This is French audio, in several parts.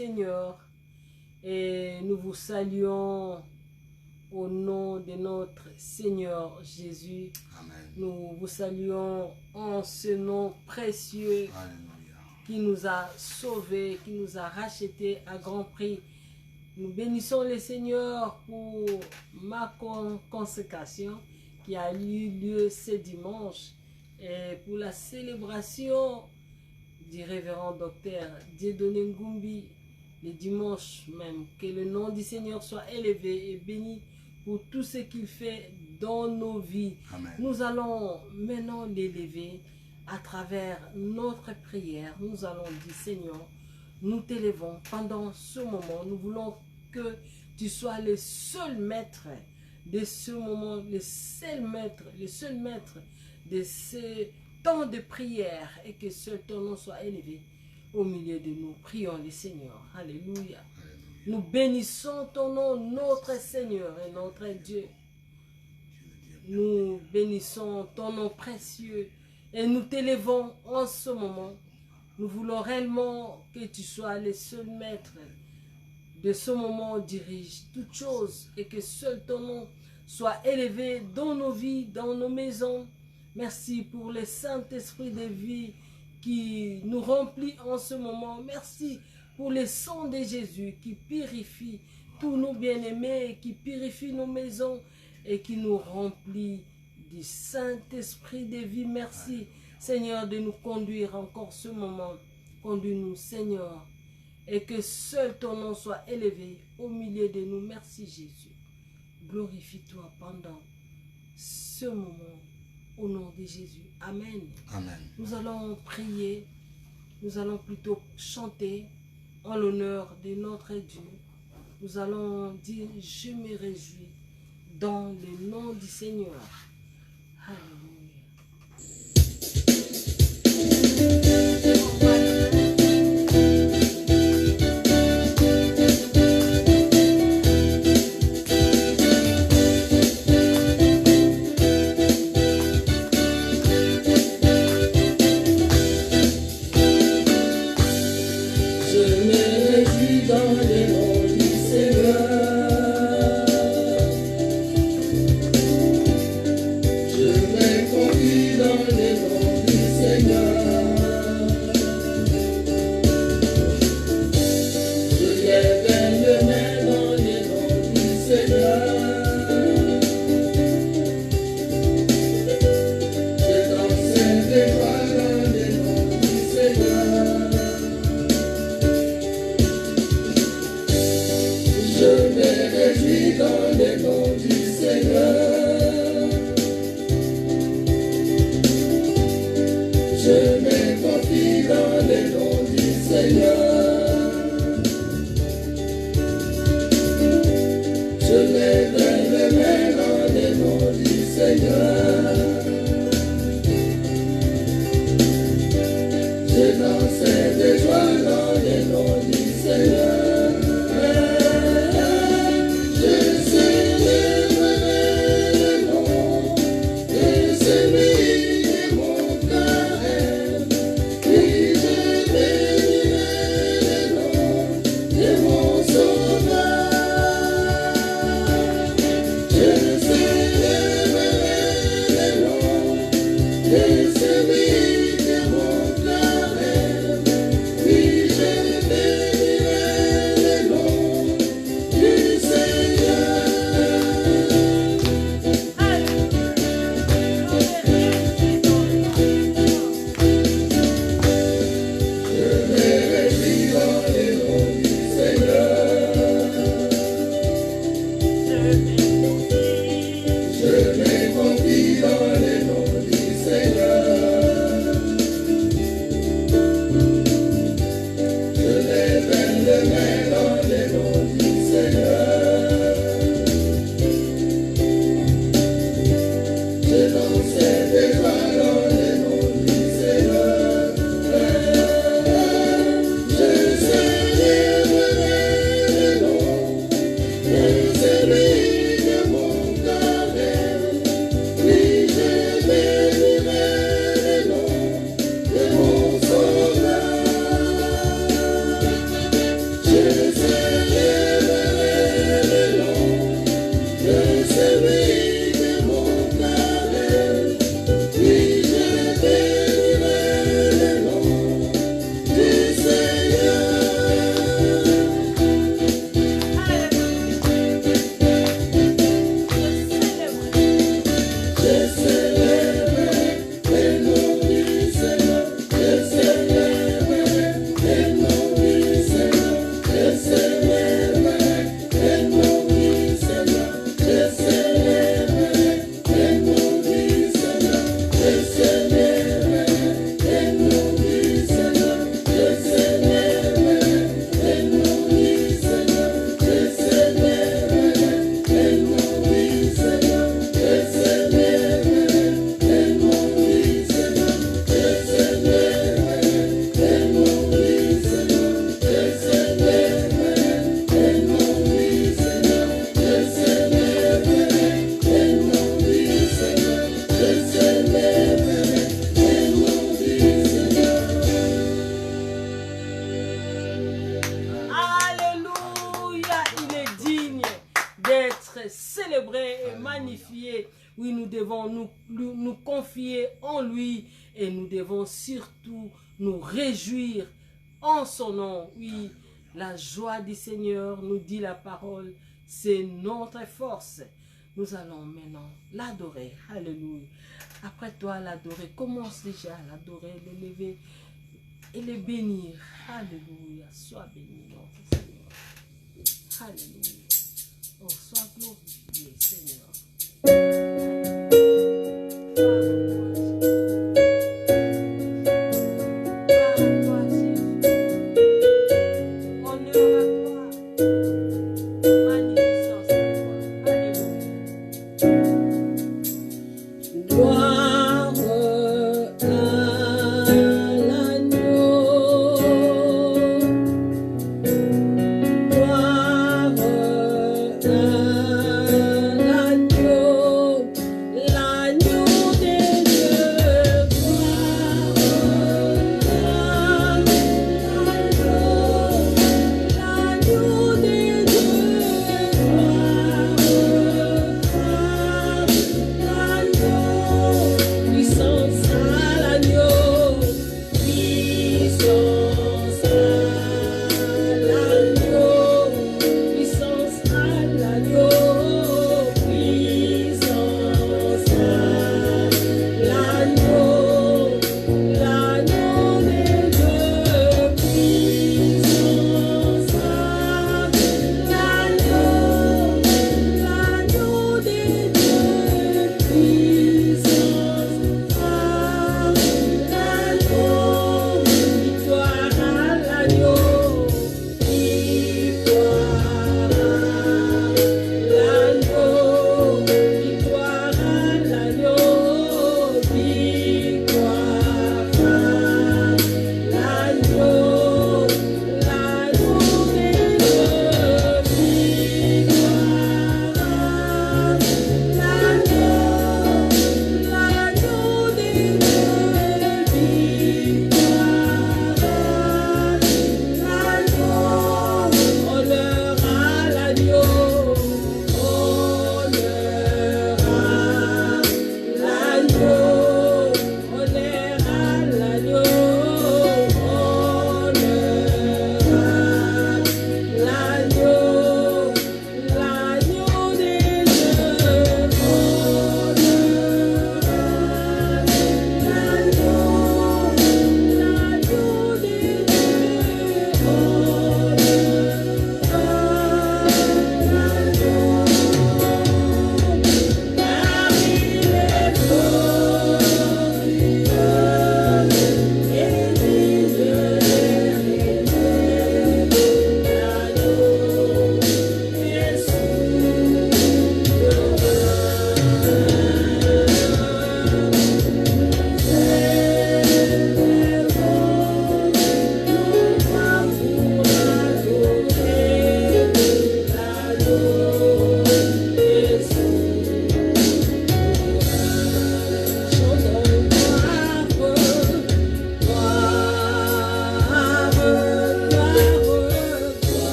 Seigneur et nous vous saluons au nom de notre Seigneur Jésus. Amen. Nous vous saluons en ce nom précieux Alléluia. qui nous a sauvés, qui nous a rachetés à grand prix. Nous bénissons le Seigneur pour ma consécration qui a eu lieu ce dimanche et pour la célébration du révérend docteur Dieudonné Ngumbi le dimanche même. Que le nom du Seigneur soit élevé et béni pour tout ce qu'il fait dans nos vies. Amen. Nous allons maintenant l'élever à travers notre prière. Nous allons dire, Seigneur, nous t'élevons pendant ce moment. Nous voulons que tu sois le seul maître de ce moment, le seul maître de ce temps de prière et que seul ton nom soit élevé au milieu de nous. Prions le Seigneur. Alléluia. Nous bénissons ton nom, notre Seigneur et notre Dieu. Nous bénissons ton nom précieux et nous t'élevons en ce moment. Nous voulons réellement que tu sois le seul maître de ce moment. Dirige toutes choses et que seul ton nom soit élevé dans nos vies, dans nos maisons. Merci pour le Saint-Esprit de vie qui nous remplit en ce moment. Merci pour le sang de Jésus qui purifie tous nos bien-aimés, qui purifie nos maisons et qui nous remplit du Saint-Esprit de vie. Merci Seigneur de nous conduire encore ce moment. Conduis-nous Seigneur et que seul ton nom soit élevé au milieu de nous. Merci Jésus. Glorifie-toi pendant ce moment. Au nom de Jésus. Amen. Amen. Nous allons prier. Nous allons plutôt chanter en l'honneur de notre Dieu. Nous allons dire, je me réjouis dans le nom du Seigneur. Alléluia. This is me, the laisser. Oui, nous devons nous confier en lui et nous devons surtout nous réjouir en son nom. Oui, la joie du Seigneur, nous dit la parole, c'est notre force. Nous allons maintenant l'adorer. Alléluia. Après toi, l'adorer. Commence déjà à l'adorer, l'élever et le bénir. Alléluia. Sois béni, notre Seigneur. Alléluia. Oh, sois glorifié, Seigneur. L'agneau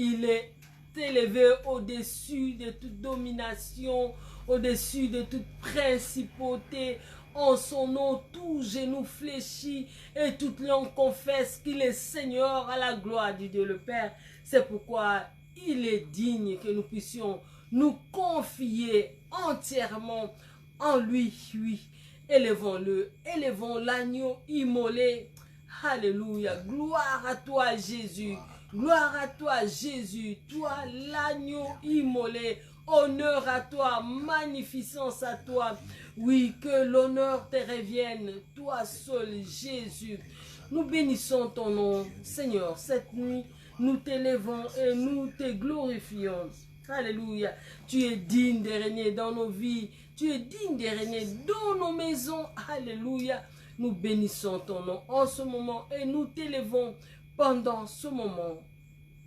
Il est élevé au-dessus de toute domination, au-dessus de toute principauté. En son nom, tout genou fléchit et toute langue confesse qu'il est Seigneur à la gloire du Dieu le Père. C'est pourquoi il est digne que nous puissions nous confier entièrement en lui. Oui, élevons-le, élevons l'agneau immolé. Alléluia, gloire à toi Jésus, gloire à toi Jésus, toi l'agneau immolé. Honneur à toi, magnificence à toi. Oui, que l'honneur te revienne, toi seul, Jésus. Nous bénissons ton nom, Seigneur. Cette nuit, nous t'élevons et nous te glorifions. Alléluia. Tu es digne de régner dans nos vies. Tu es digne de régner dans nos maisons. Alléluia. Nous bénissons ton nom en ce moment et nous t'élevons pendant ce moment.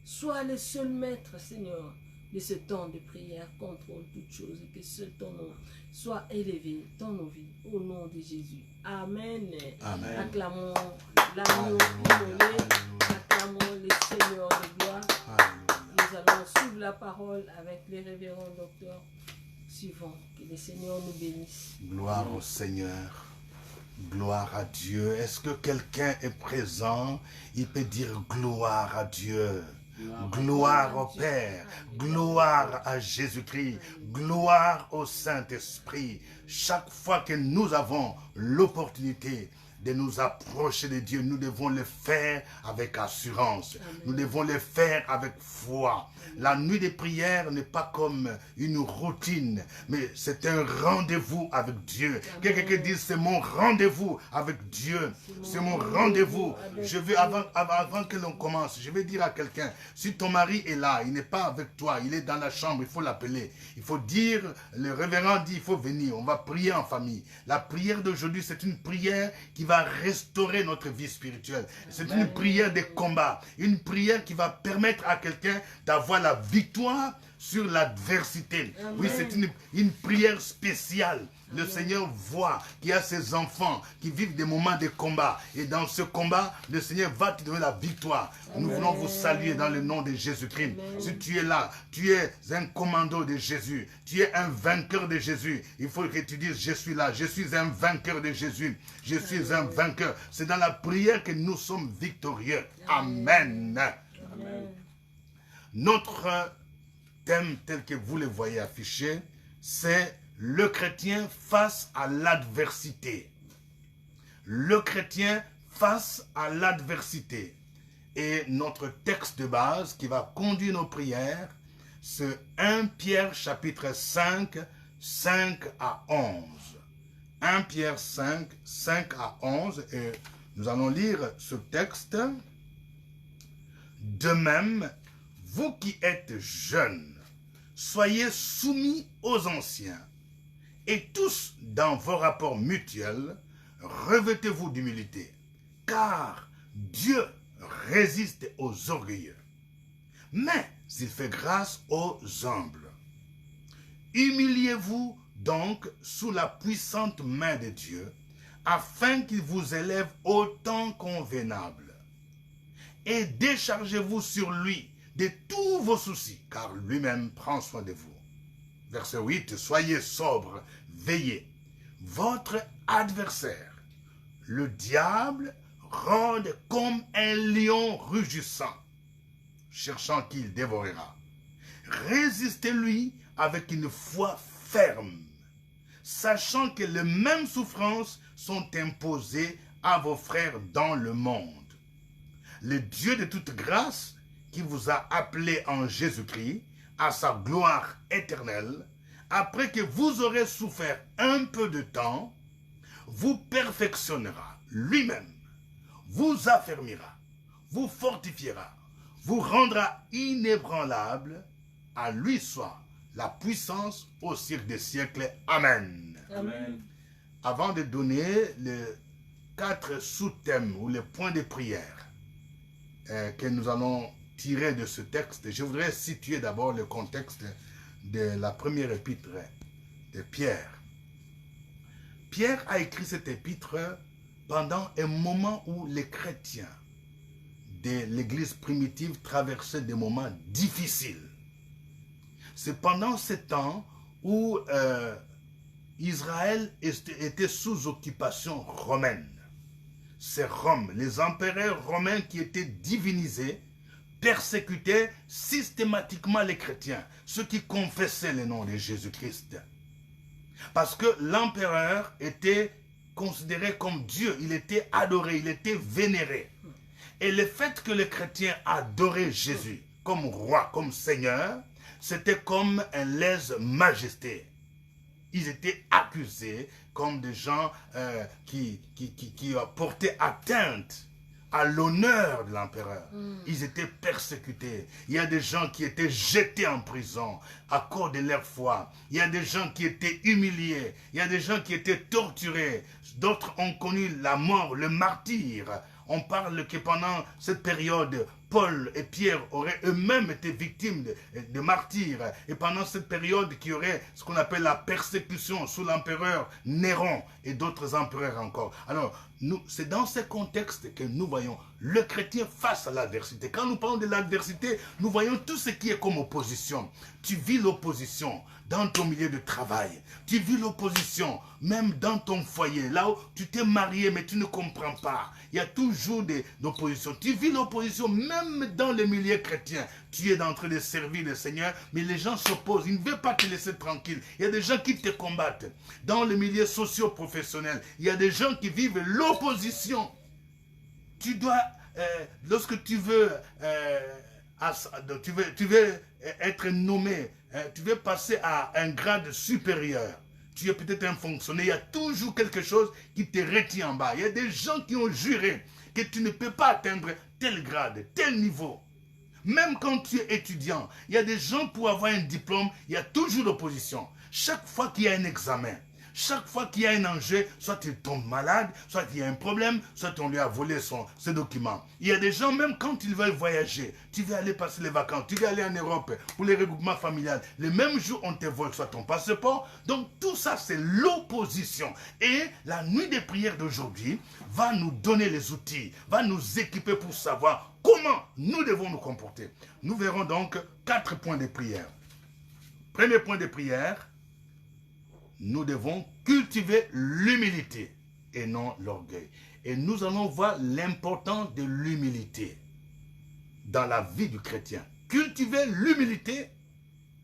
Sois le seul maître, Seigneur, de ce temps de prière, contrôle toutes choses et que seul ton nom soit élevé dans nos vies, au nom de Jésus. Amen. Amen. Acclamons l'agneau immolé, acclamons le Seigneur de gloire. Nous allons suivre la parole avec les révérends docteurs suivants. Que le Seigneur nous bénisse. Gloire au Seigneur. Gloire à Dieu. Est-ce que quelqu'un est présent? Il peut dire gloire à Dieu. Gloire au Père, gloire à Jésus-Christ, gloire au Saint-Esprit. Chaque fois que nous avons l'opportunité de nous approcher de Dieu, nous devons le faire avec assurance. Amen. Nous devons le faire avec foi. La nuit de prière n'est pas comme une routine, mais c'est un rendez-vous avec Dieu. Quelqu'un dit, c'est mon rendez-vous avec Dieu. C'est mon rendez-vous. Je veux, avant que l'on commence, je vais dire à quelqu'un, si ton mari est là, il n'est pas avec toi, il est dans la chambre, il faut l'appeler. Il faut dire, le révérend dit, il faut venir, on va prier en famille. La prière d'aujourd'hui, c'est une prière qui va restaurer notre vie spirituelle. C'est une prière de combat, une prière qui va permettre à quelqu'un d'avoir la victoire sur l'adversité. Oui, c'est une prière spéciale. Le Seigneur voit qu'il y a ses enfants qui vivent des moments de combat. Et dans ce combat, le Seigneur va te donner la victoire. Nous voulons vous saluer dans le nom de Jésus-Christ. Si tu es là, tu es un commando de Jésus. Tu es un vainqueur de Jésus. Il faut que tu dises, je suis là. Je suis un vainqueur de Jésus. Je suis un vainqueur. C'est dans la prière que nous sommes victorieux. Amen. Amen. Notre thème tel que vous le voyez affiché, c'est le chrétien face à l'adversité. Le chrétien face à l'adversité. Et notre texte de base qui va conduire nos prières, c'est 1 Pierre chapitre 5, 5 à 11. 1 Pierre 5, 5 à 11. Et nous allons lire ce texte. De même, vous qui êtes jeunes, soyez soumis aux anciens. Et tous, dans vos rapports mutuels, revêtez-vous d'humilité, car Dieu résiste aux orgueilleux, mais il fait grâce aux humbles. Humiliez-vous donc sous la puissante main de Dieu, afin qu'il vous élève au temps convenable. Et déchargez-vous sur lui de tous vos soucis, car lui-même prend soin de vous. Verset 8, soyez sobres, veillez. Votre adversaire, le diable, rôde comme un lion rugissant, cherchant qui il dévorera. Résistez-lui avec une foi ferme, sachant que les mêmes souffrances sont imposées à vos frères dans le monde. Le Dieu de toute grâce, qui vous a appelé en Jésus-Christ, à sa gloire éternelle, après que vous aurez souffert un peu de temps, vous perfectionnera lui-même, vous affermira, vous fortifiera, vous rendra inébranlable. À lui soit la puissance au siècle des siècles. Amen. Amen. Avant de donner les 4 sous-thèmes ou les points de prière que nous allons tirer de ce texte, je voudrais situer d'abord le contexte de la première épître de Pierre. Pierre a écrit cette épître pendant un moment où les chrétiens de l'Église primitive traversait des moments difficiles. C'est pendant ce temps où Israël était sous occupation romaine. C'est Rome, les empereurs romains qui étaient divinisés, persécutaient systématiquement les chrétiens, ceux qui confessaient le nom de Jésus-Christ. Parce que l'empereur était considéré comme Dieu, il était adoré, il était vénéré. Et le fait que les chrétiens adoraient Jésus comme roi, comme seigneur, c'était comme un lèse-majesté. Ils étaient accusés comme des gens qui portaient atteinte à l'honneur de l'empereur. Ils étaient persécutés. Il y a des gens qui étaient jetés en prison à cause de leur foi. Il y a des gens qui étaient humiliés. Il y a des gens qui étaient torturés. D'autres ont connu la mort, le martyre. On parle que pendant cette période, Paul et Pierre auraient eux-mêmes été victimes de martyrs. Et pendant cette période, qu'il y aurait ce qu'on appelle la persécution sous l'empereur Néron et d'autres empereurs encore. Alors, c'est dans ce contexte que nous voyons le chrétien face à l'adversité. Quand nous parlons de l'adversité, nous voyons tout ce qui est comme opposition. Tu vis l'opposition dans ton milieu de travail. Tu vis l'opposition même dans ton foyer. Là où tu t'es marié mais tu ne comprends pas. Il y a toujours des oppositions. Tu vis l'opposition même dans le milieu chrétien. Tu es en train de servir le Seigneur, mais les gens s'opposent. Ils ne veulent pas te laisser tranquille. Il y a des gens qui te combattent. Dans le milieu socio-professionnel, il y a des gens qui vivent l'opposition. Tu dois, lorsque tu veux être nommé, tu veux passer à un grade supérieur. Tu es peut-être un fonctionnaire, il y a toujours quelque chose qui te retient en bas. Il y a des gens qui ont juré que tu ne peux pas atteindre tel grade, tel niveau. Même quand tu es étudiant, il y a des gens pour avoir un diplôme, il y a toujours l'opposition. Chaque fois qu'il y a un examen, chaque fois qu'il y a un enjeu, soit il tombe malade, soit il y a un problème, soit on lui a volé ses documents. Il y a des gens, même quand ils veulent voyager, tu veux aller passer les vacances, tu veux aller en Europe pour les regroupements familiales, le même jour on te vole soit ton passeport. Donc tout ça c'est l'opposition. Et la nuit des prières d'aujourd'hui va nous donner les outils, va nous équiper pour savoir comment nous devons nous comporter. Nous verrons donc 4 points de prière. Premier point de prière, nous devons cultiver l'humilité et non l'orgueil. Et nous allons voir l'importance de l'humilité dans la vie du chrétien. Cultiver l'humilité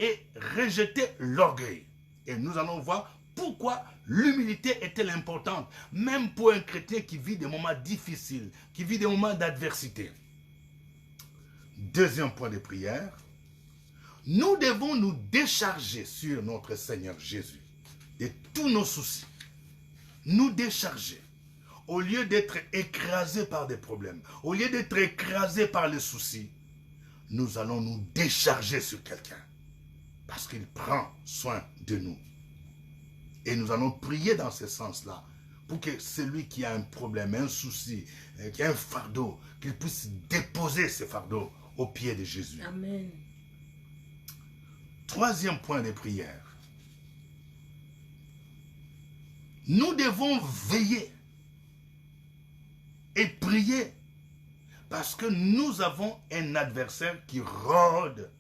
et rejeter l'orgueil. Et nous allons voir pourquoi l'humilité est-elle importante, même pour un chrétien qui vit des moments difficiles, qui vit des moments d'adversité. Deuxième point de prière, nous devons nous décharger sur notre Seigneur Jésus de tous nos soucis, nous décharger, au lieu d'être écrasés par des problèmes, au lieu d'être écrasés par les soucis, nous allons nous décharger sur quelqu'un, parce qu'il prend soin de nous. Et nous allons prier dans ce sens-là, pour que celui qui a un problème, un souci, qui a un fardeau, qu'il puisse déposer ce fardeau aux pieds de Jésus. Amen. Troisième point de prière. Nous devons veiller et prier parce que nous avons un adversaire qui rôde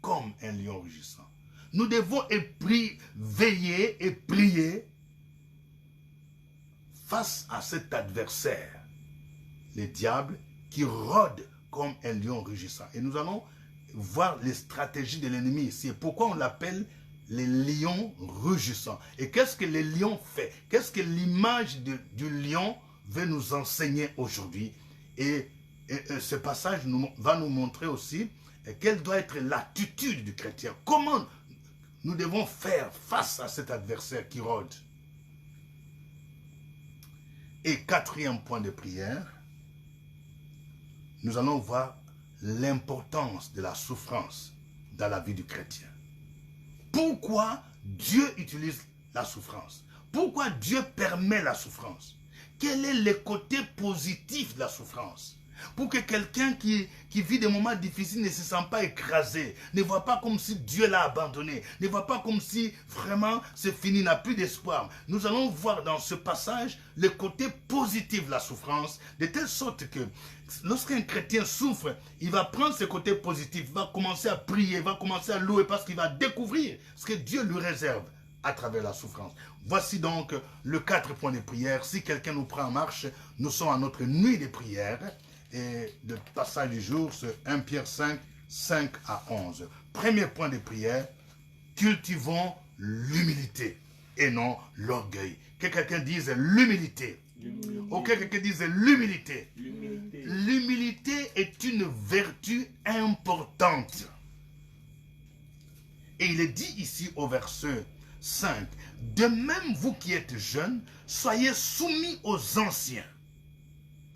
comme un lion rugissant. Nous devons veiller et prier face à cet adversaire, le diable, qui rôde comme un lion rugissant. Et nous allons voir les stratégies de l'ennemi. C'est pourquoi on l'appelle les lions rugissants. Et qu'est-ce que le lion fait? Qu'est-ce que l'image du lion veut nous enseigner aujourd'hui? Et ce passage va nous montrer aussi quelle doit être l'attitude du chrétien. Comment nous devons faire face à cet adversaire qui rôde. Et quatrième point de prière, nous allons voir l'importance de la souffrance dans la vie du chrétien. Pourquoi Dieu utilise la souffrance? Pourquoi Dieu permet la souffrance? Quel est le côté positif de la souffrance? Pour que quelqu'un qui vit des moments difficiles ne se sente pas écrasé, ne voit pas comme si Dieu l'a abandonné, ne voit pas comme si vraiment c'est fini, n'a plus d'espoir. Nous allons voir dans ce passage le côté positif de la souffrance, de telle sorte que lorsqu'un chrétien souffre, il va prendre ce côté positif, il va commencer à prier, il va commencer à louer parce qu'il va découvrir ce que Dieu lui réserve à travers la souffrance. Voici donc le 4 points de prière. Si quelqu'un nous prend en marche, nous sommes à notre nuit de prière. Et le passage du jour, c'est 1 Pierre 5, 5 à 11. Premier point de prière, cultivons l'humilité et non l'orgueil. Que quelqu'un dise l'humilité. Ok, quelqu'un dise l'humilité. L'humilité est une vertu importante. Et il est dit ici au verset 5, de même vous qui êtes jeunes, soyez soumis aux anciens.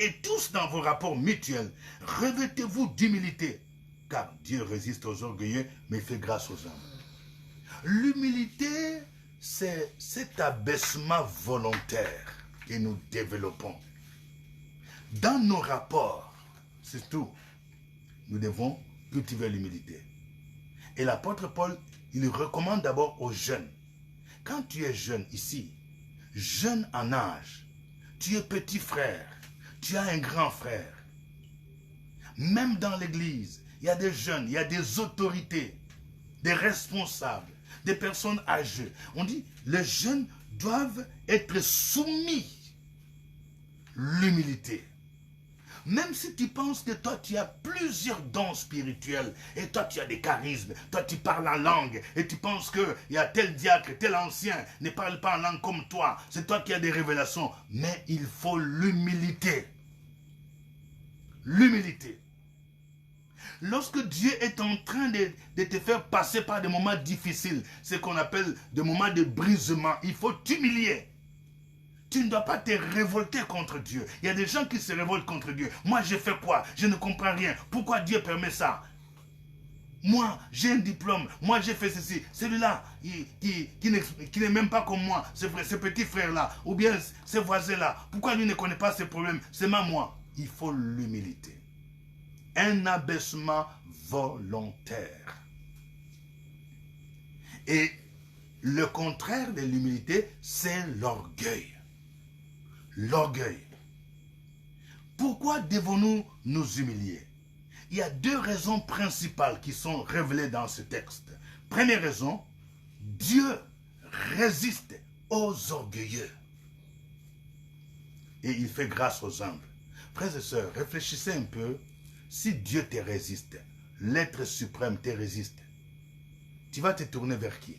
Et tous dans vos rapports mutuels, revêtez-vous d'humilité, car Dieu résiste aux orgueilleux, mais il fait grâce aux hommes. L'humilité, c'est cet abaissement volontaire que nous développons. Dans nos rapports, c'est tout, nous devons cultiver l'humilité. Et l'apôtre Paul, il recommande d'abord aux jeunes. Quand tu es jeune ici, jeune en âge, tu es petit frère, tu as un grand frère. Même dans l'église, il y a des jeunes, il y a des autorités, des responsables, des personnes âgées. On dit, les jeunes doivent être soumis. L'humilité. Même si tu penses que toi, tu as plusieurs dons spirituels, et toi, tu as des charismes, toi, tu parles en langue, et tu penses qu'il y a tel diacre, tel ancien, ne parle pas en langue comme toi, c'est toi qui as des révélations. Mais il faut l'humilité. L'humilité. Lorsque Dieu est en train de te faire passer par des moments difficiles, ce qu'on appelle des moments de brisement, il faut t'humilier. Tu ne dois pas te révolter contre Dieu. Il y a des gens qui se révoltent contre Dieu. Moi, j'ai fait quoi? Je ne comprends rien. Pourquoi Dieu permet ça? Moi, j'ai un diplôme. Moi, j'ai fait ceci. Celui-là, qui n'est même pas comme moi, ce petit frère-là, ou bien ce voisin-là, pourquoi lui ne connaît pas ses problèmes? C'est moi. Il faut l'humilité. Un abaissement volontaire. Et le contraire de l'humilité, c'est l'orgueil. L'orgueil. Pourquoi devons-nous nous humilier? Il y a deux raisons principales qui sont révélées dans ce texte. Première raison, Dieu résiste aux orgueilleux. Et il fait grâce aux humbles. Frères et sœurs, réfléchissez un peu. Si Dieu te résiste, l'être suprême te résiste, tu vas te tourner vers qui?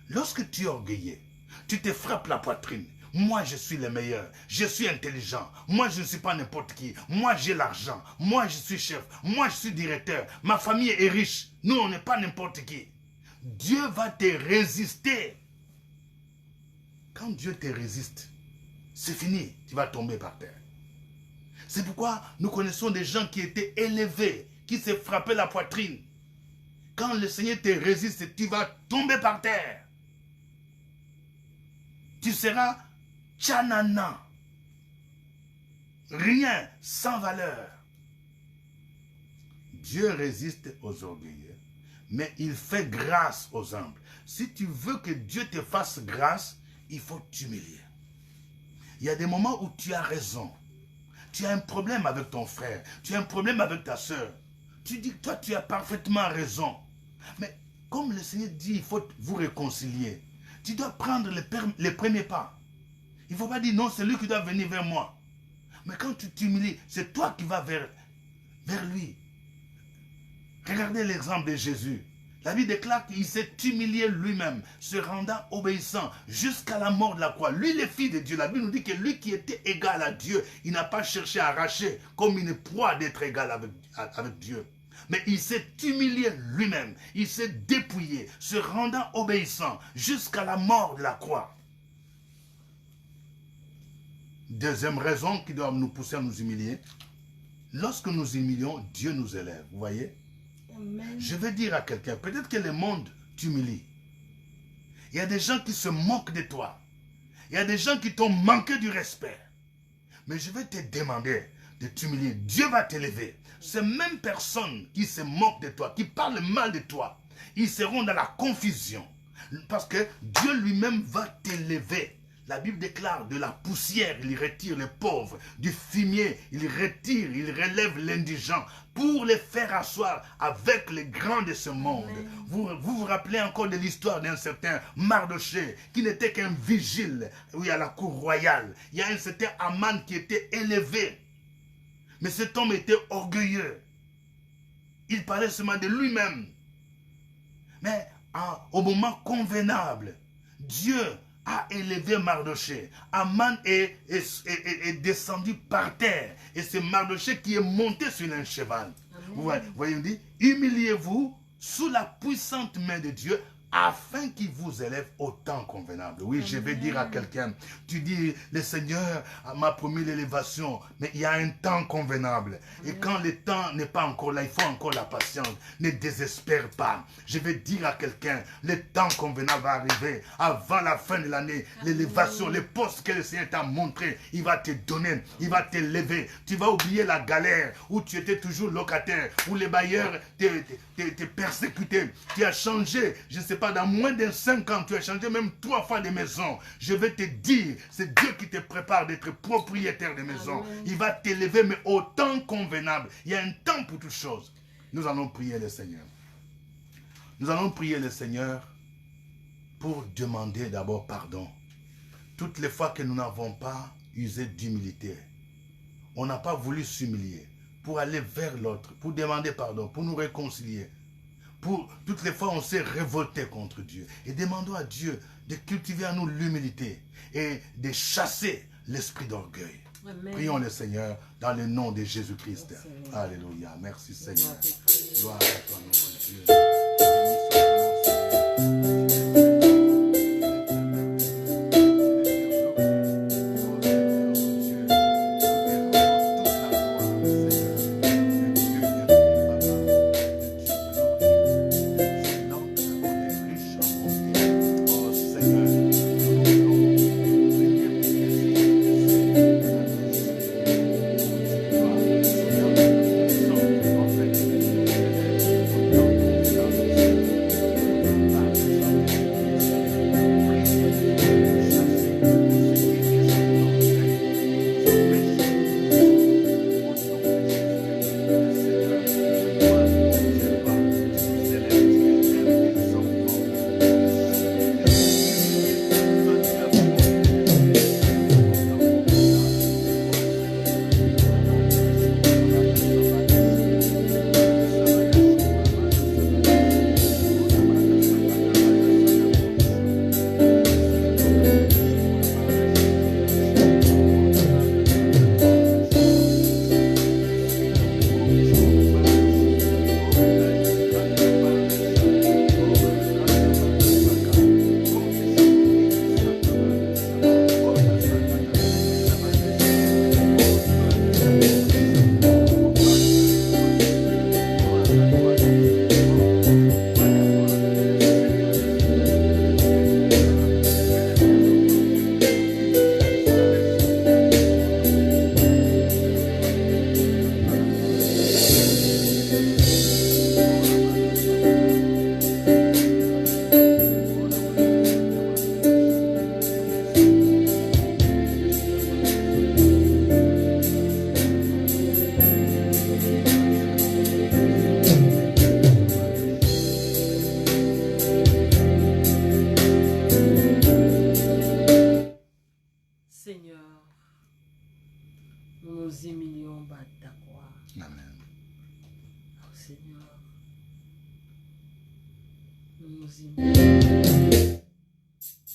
Lorsque tu es orgueilleux, tu te frappes la poitrine. Moi, je suis le meilleur. Je suis intelligent. Moi, je ne suis pas n'importe qui. Moi, j'ai l'argent. Moi, je suis chef. Moi, je suis directeur. Ma famille est riche. Nous, on n'est pas n'importe qui. Dieu va te résister. Quand Dieu te résiste, c'est fini. Tu vas tomber par terre. C'est pourquoi nous connaissons des gens qui étaient élevés, qui se frappaient la poitrine. Quand le Seigneur te résiste, tu vas tomber par terre. Tu seras tchanana. Rien, sans valeur. Dieu résiste aux orgueilleux, mais il fait grâce aux humbles. Si tu veux que Dieu te fasse grâce, il faut t'humilier. Il y a des moments où tu as raison. Tu as un problème avec ton frère, tu as un problème avec ta soeur. Tu dis que toi, tu as parfaitement raison. Mais comme le Seigneur dit, il faut vous réconcilier. Tu dois prendre les premiers pas. Il ne faut pas dire non, c'est lui qui doit venir vers moi. Mais quand tu t'humilies, c'est toi qui vas vers lui. Regardez l'exemple de Jésus. La Bible déclare qu'il s'est humilié lui-même, se rendant obéissant jusqu'à la mort de la croix. Lui, le Fils de Dieu, la Bible nous dit que lui qui était égal à Dieu, il n'a pas cherché à arracher comme une proie d'être égal avec Dieu. Mais il s'est humilié lui-même, il s'est dépouillé, se rendant obéissant jusqu'à la mort de la croix. Deuxième raison qui doit nous pousser à nous humilier, lorsque nous humilions, Dieu nous élève, vous voyez? Amen. Je vais dire à quelqu'un, peut-être que le monde t'humilie. Il y a des gens qui se moquent de toi. Il y a des gens qui t'ont manqué du respect. Mais je vais te demander, de t'humilier, Dieu va t'élever. Ces mêmes personnes qui se moquent de toi, qui parlent mal de toi, ils seront dans la confusion. Parce que Dieu lui-même va t'élever. La Bible déclare de la poussière, il retire les pauvres. Du fumier, il retire, il relève l'indigent pour les faire asseoir avec les grands de ce monde. Vous rappelez encore de l'histoire d'un certain Mardochée qui n'était qu'un vigile à la cour royale. Il y a un certain Aman qui était élevé. Mais cet homme était orgueilleux. Il parlait seulement de lui-même. Mais au moment convenable, Dieu a élevé Mardochée. Aman est descendu par terre. Et c'est Mardochée qui est monté sur un cheval. Vous voyez, on dit, humiliez-vous sous la puissante main de Dieu afin qu'il vous élève au temps convenable. Oui, je vais dire à quelqu'un, tu dis, le Seigneur m'a promis l'élévation, mais il y a un temps convenable. Et quand le temps n'est pas encore là, il faut encore la patience. Ne désespère pas. Je vais dire à quelqu'un, le temps convenable va arriver. Avant la fin de l'année, l'élévation, les postes que le Seigneur t'a montré, il va te donner, il va t'élever. Tu vas oublier la galère où tu étais toujours locataire, où les bailleurs te persécutaient. Tu as changé, je ne sais pas, dans moins de 5 ans, tu as changé même 3 fois de maison. Je vais te dire, c'est Dieu qui te prépare d'être propriétaire de maison. Il va t'élever, mais au temps convenable. Il y a un temps pour toutes choses. Nous allons prier le Seigneur. Nous allons prier le Seigneur pour demander d'abord pardon. Toutes les fois que nous n'avons pas usé d'humilité, on n'a pas voulu s'humilier pour aller vers l'autre, pour demander pardon, pour nous réconcilier. Toutes les fois, on s'est révolté contre Dieu. Et demandons à Dieu de cultiver en nous l'humilité et de chasser l'esprit d'orgueil. Prions le Seigneur dans le nom de Jésus-Christ. Alléluia. Merci Seigneur. Gloire à toi, notre Dieu.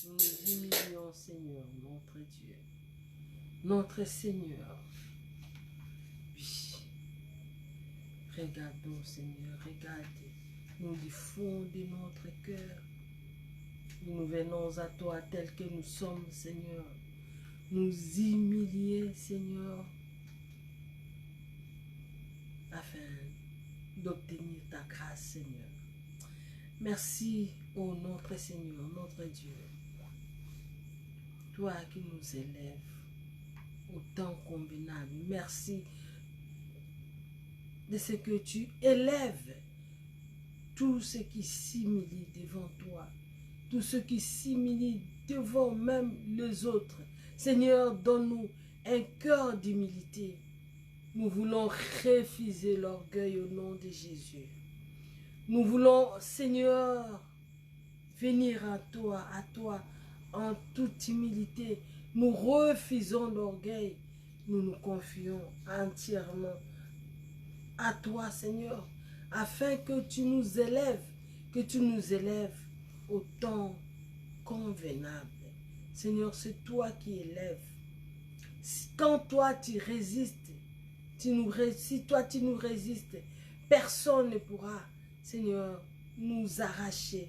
Nous nous humilions, Seigneur, notre Dieu, notre Seigneur. Oui. Regardons, Seigneur, regardez-nous du fond de notre cœur. Nous venons à toi tel que nous sommes, Seigneur. Nous humilier, Seigneur, afin d'obtenir ta grâce, Seigneur. Merci, ô notre Seigneur, notre Dieu. Toi qui nous élèves au temps convenable. Merci de ce que tu élèves tout ce qui s'humilie devant toi, tout ce qui s'humilie devant même les autres. Seigneur, donne-nous un cœur d'humilité. Nous voulons refuser l'orgueil au nom de Jésus. Nous voulons, Seigneur, venir à toi en toute humilité. Nous refusons l'orgueil. Nous nous confions entièrement à toi, Seigneur, afin que tu nous élèves au temps convenable. Seigneur, c'est toi qui élèves. Quand toi tu résistes, si toi tu nous résistes, personne ne pourra, Seigneur, nous arracher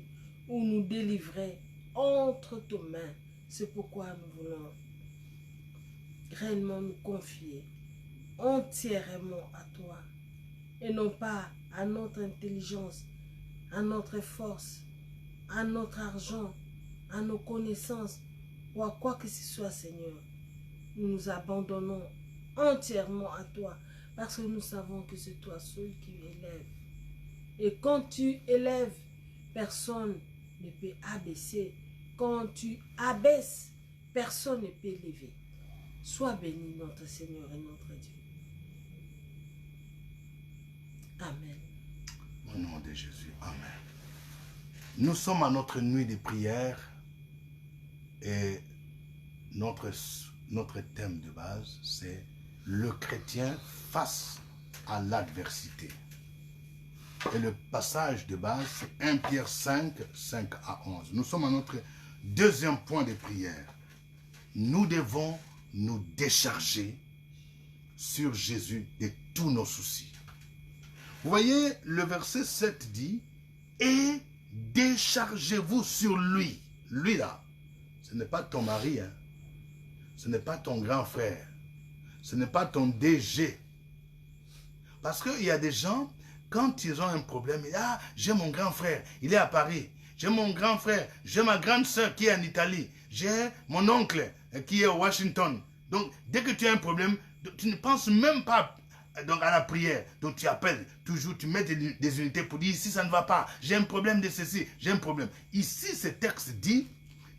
ou nous délivrer entre tes mains. C'est pourquoi nous voulons réellement nous confier entièrement à toi et non pas à notre intelligence, à notre force, à notre argent, à nos connaissances ou à quoi que ce soit, Seigneur. Nous nous abandonnons entièrement à toi parce que nous savons que c'est toi seul qui élève. Et quand tu élèves, personne ne peut abaisser. Quand tu abaisses, personne ne peut élever. Sois béni notre Seigneur et notre Dieu. Amen. Au nom de Jésus, amen. Nous sommes à notre nuit de prière et notre thème de base, c'est le chrétien face à l'adversité. Et le passage de base, c'est 1 Pierre 5, 5 à 11. Nous sommes à notre deuxième point de prière. Nous devons nous décharger sur Jésus de tous nos soucis. Vous voyez, le verset 7 dit, et déchargez-vous sur lui. Lui là, ce n'est pas ton mari, hein. Ce n'est pas ton grand frère, ce n'est pas ton DG. Parce qu'il y a des gens, quand ils ont un problème, ils disent, ah, j'ai mon grand frère, il est à Paris. J'ai mon grand frère, j'ai ma grande soeur qui est en Italie. J'ai mon oncle qui est à Washington. Donc, dès que tu as un problème, tu ne penses même pas donc, à la prière. Donc, tu appelles toujours, tu mets des unités pour dire, ici, ça ne va pas. J'ai un problème de ceci, j'ai un problème. Ici, ce texte dit,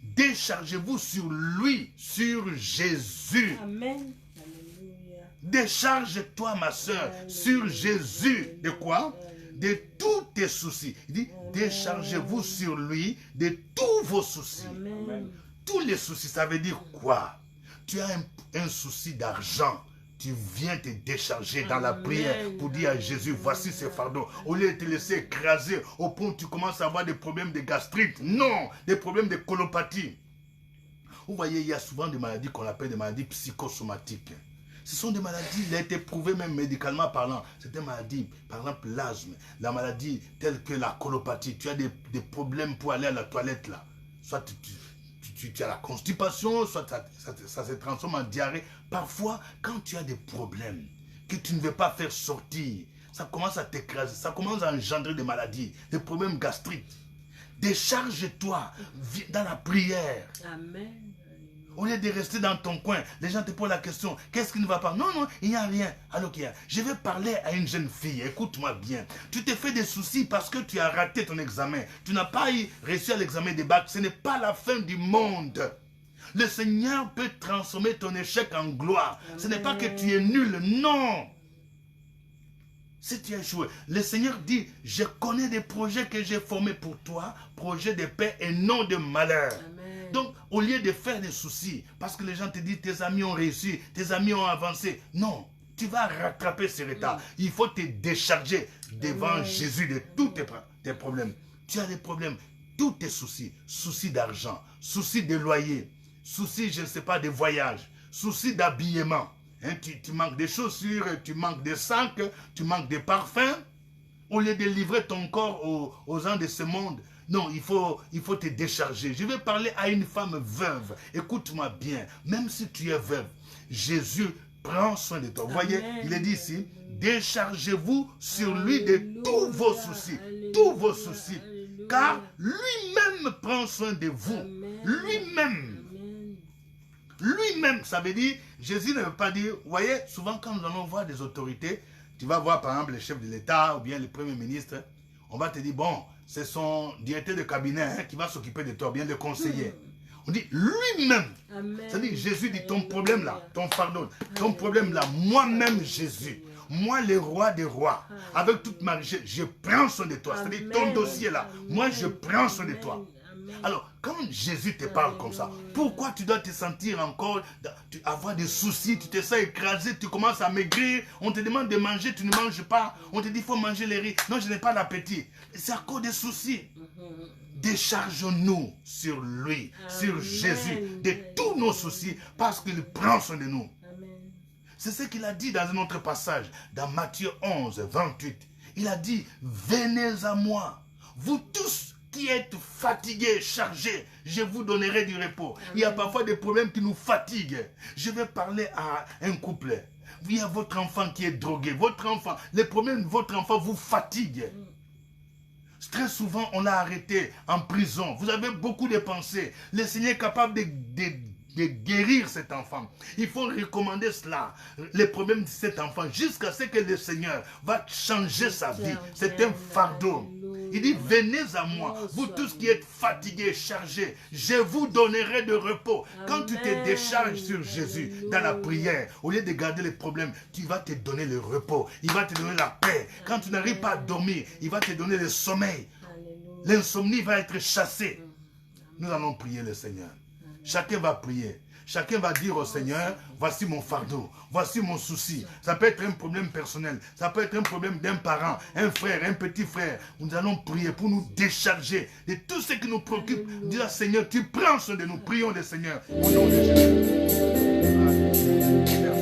déchargez-vous sur lui, sur Jésus. Amen. Alléluia. Décharge-toi, ma soeur, sur Jésus. De quoi? De tous tes soucis. Il dit, déchargez-vous sur lui de tous vos soucis. Amen. Tous les soucis, ça veut dire quoi? Tu as un souci d'argent. Tu viens te décharger dans la prière pour dire à Jésus, voici ce fardeau. Au lieu de te laisser écraser au point où tu commences à avoir des problèmes de gastrite. Non, des problèmes de colopathie. Vous voyez, il y a souvent des maladies qu'on appelle des maladies psychosomatiques. Ce sont des maladies, il a été prouvé même médicalement parlant. C'est des maladies, par exemple l'asthme, la maladie telle que la colopathie. Tu as des problèmes pour aller à la toilette là. Soit tu as la constipation, soit ça se transforme en diarrhée. Parfois, quand tu as des problèmes que tu ne veux pas faire sortir, ça commence à t'écraser, ça commence à engendrer des maladies, des problèmes gastriques. Décharge-toi dans la prière. Amen. Au lieu de rester dans ton coin, les gens te posent la question, qu'est-ce qui ne va pas? Non, non, il n'y a rien. Alors qu'il y a, je vais parler à une jeune fille, écoute-moi bien. Tu te fais des soucis parce que tu as raté ton examen. Tu n'as pas réussi à l'examen des bacs. Ce n'est pas la fin du monde. Le Seigneur peut transformer ton échec en gloire. Amen. Ce n'est pas que tu es nul, non. Si tu as échoué, le Seigneur dit, je connais des projets que j'ai formés pour toi, projets de paix et non de malheur. Amen. Donc, au lieu de faire des soucis, parce que les gens te disent, tes amis ont réussi, tes amis ont avancé, non, tu vas rattraper ce retard. Il faut te décharger devant Jésus de tous tes problèmes. Tu as des problèmes, tous tes soucis, soucis d'argent, soucis de loyer, soucis, je ne sais pas, de voyage, soucis d'habillement. Hein, tu manques des chaussures, tu manques des sacs, tu manques des parfums. Au lieu de livrer ton corps aux gens de ce monde, non, il faut te décharger. Je vais parler à une femme veuve. Écoute-moi bien, même si tu es veuve, Jésus prend soin de toi. Vous voyez, il est dit ici, déchargez-vous sur lui de tous vos soucis. Tous vos soucis. Car lui-même prend soin de vous. Lui-même. Lui-même, ça veut dire, Jésus ne veut pas dire, vous voyez, souvent quand nous allons voir des autorités, Tu vas voir par exemple le chef de l'État ou bien le premier ministre. On va te dire, bon, c'est son directeur de cabinet hein, qui va s'occuper de toi, bien le conseiller. On dit lui-même. C'est-à-dire Jésus dit ton problème là, ton fardeau, ton problème là, moi-même Jésus. Moi, le roi des rois, avec toute ma richesse, je prends soin de toi. C'est-à-dire ton dossier là, moi je prends soin de toi. Alors, quand Jésus te parle comme ça, pourquoi tu dois te sentir encore, avoir des soucis, tu te sens écrasé, tu commences à maigrir, on te demande de manger, tu ne manges pas, on te dit il faut manger les riz, non je n'ai pas d'appétit. C'est à cause des soucis. Déchargeons-nous sur lui, sur Jésus, de tous nos soucis, parce qu'il prend soin de nous. C'est ce qu'il a dit dans un autre passage, dans Matthieu 11, 28. Il a dit, venez à moi, vous tous qui êtes fatigués, chargés, je vous donnerai du repos. Amen. Il y a parfois des problèmes qui nous fatiguent. Je vais parler à un couple. Il y a votre enfant qui est drogué. Votre enfant, les problèmes de votre enfant vous fatiguent. Très souvent, on l'a arrêté en prison. Vous avez beaucoup de pensées. Le Seigneur est capable de guérir cet enfant. Il faut recommander cela, les problèmes de cet enfant, jusqu'à ce que le Seigneur va changer sa vie. C'est un fardeau. Il dit, venez à moi, vous tous qui êtes fatigués, chargés, je vous donnerai de repos. Quand tu te décharges sur Jésus dans la prière, au lieu de garder les problèmes, tu vas te donner le repos. Il va te donner la paix. Quand tu n'arrives pas à dormir, il va te donner le sommeil. L'insomnie va être chassée. Nous allons prier le Seigneur. Chacun va prier. Chacun va dire au Seigneur, voici mon fardeau, voici mon souci. Ça peut être un problème personnel, ça peut être un problème d'un parent, un frère, un petit frère. Nous allons prier pour nous décharger de tout ce qui nous préoccupe. Dis Seigneur, tu prends soin de nous. Prions le Seigneur. Au nom de Jésus. Merci Seigneur.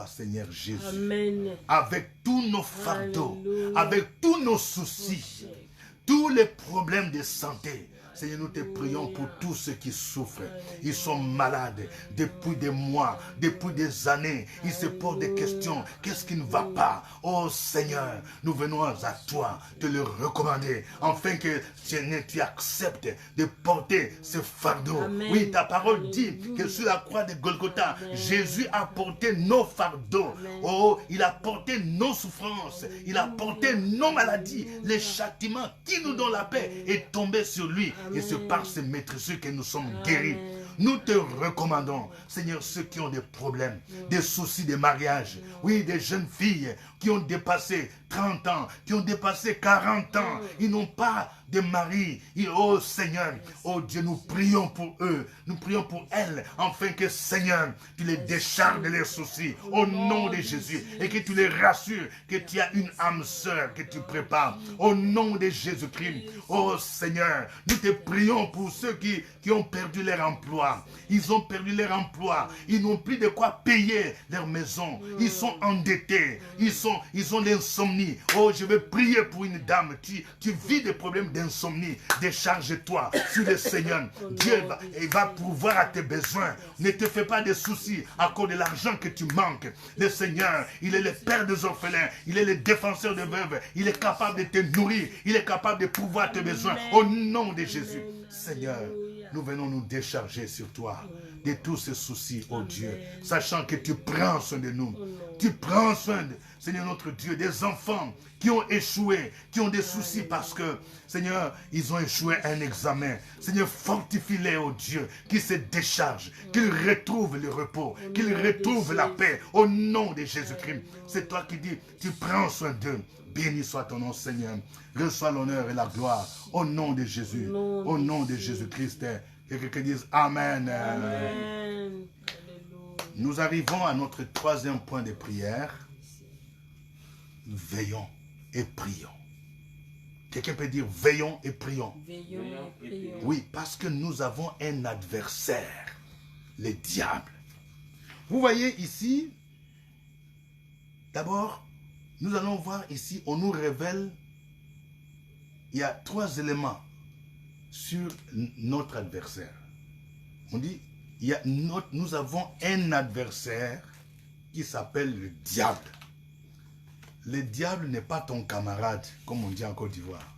Seigneur Jésus, Amen. Avec tous nos fardeaux, Alléluia. Avec tous nos soucis, tous les problèmes de santé. Seigneur, nous te prions pour tous ceux qui souffrent. Ils sont malades depuis des mois, depuis des années. Ils se posent des questions. Qu'est-ce qui ne va pas? Oh Seigneur, nous venons à toi te le recommander. Afin que Seigneur, tu acceptes de porter ce fardeau. Amen. Oui, ta parole dit que sur la croix de Golgotha, Amen. Jésus a porté nos fardeaux. Amen. Oh, il a porté nos souffrances. Il a porté nos maladies. Les châtiments qui nous donnent la paix est tombé sur lui. Amen. Et c'est par ces maîtresses que nous sommes guéris. Amen. Nous te recommandons, Seigneur, ceux qui ont des problèmes, des soucis de mariage. Oui, des jeunes filles qui ont dépassé 30 ans, qui ont dépassé 40 ans. Ils n'ont pas de mari. Oh Seigneur, oh Dieu, nous prions pour eux. Nous prions pour elles, afin que Seigneur, tu les décharges de leurs soucis au nom de Jésus. Et que tu les rassures que tu as une âme sœur que tu prépares. Au nom de Jésus-Christ. Oh Seigneur, nous te prions pour ceux qui ont perdu leur emploi. Ils ont perdu leur emploi. Ils n'ont plus de quoi payer leur maison. Ils sont endettés. Ils sont ils ont l'insomnie. Oh, je vais prier pour une dame. Tu vis des problèmes d'insomnie. Décharge-toi sur le Seigneur. Dieu va pourvoir à tes besoins. Ne te fais pas de soucis à cause de l'argent que tu manques. Le Seigneur, il est le Père des orphelins. Il est le défenseur des veuves. Il est capable de te nourrir. Il est capable de pourvoir tes besoins. Au nom de Jésus. Seigneur, nous venons nous décharger sur toi de tous ces soucis, oh Dieu, sachant que tu prends soin de nous. Tu prends soin, Seigneur notre Dieu, des enfants qui ont échoué, qui ont des soucis parce que, Seigneur, ils ont échoué à un examen. Seigneur, fortifie-les, oh Dieu, qu'ils se déchargent, qu'ils retrouvent le repos, qu'ils retrouvent la paix, au nom de Jésus-Christ. C'est toi qui dis, tu prends soin d'eux. Béni soit ton nom, Seigneur. Reçois l'honneur et la gloire au nom de Jésus, au nom de Jésus-Christ. Que quelqu'un dise Amen. Amen. Nous arrivons à notre troisième point de prière. Veillons et prions. Quelqu'un peut dire veillons et prions. Veillons et prions. Oui, parce que nous avons un adversaire, le diable. Vous voyez ici, d'abord, nous allons voir ici, on nous révèle, il y a 3 éléments sur notre adversaire. On dit, nous avons un adversaire qui s'appelle le diable. Le diable n'est pas ton camarade, comme on dit en Côte d'Ivoire.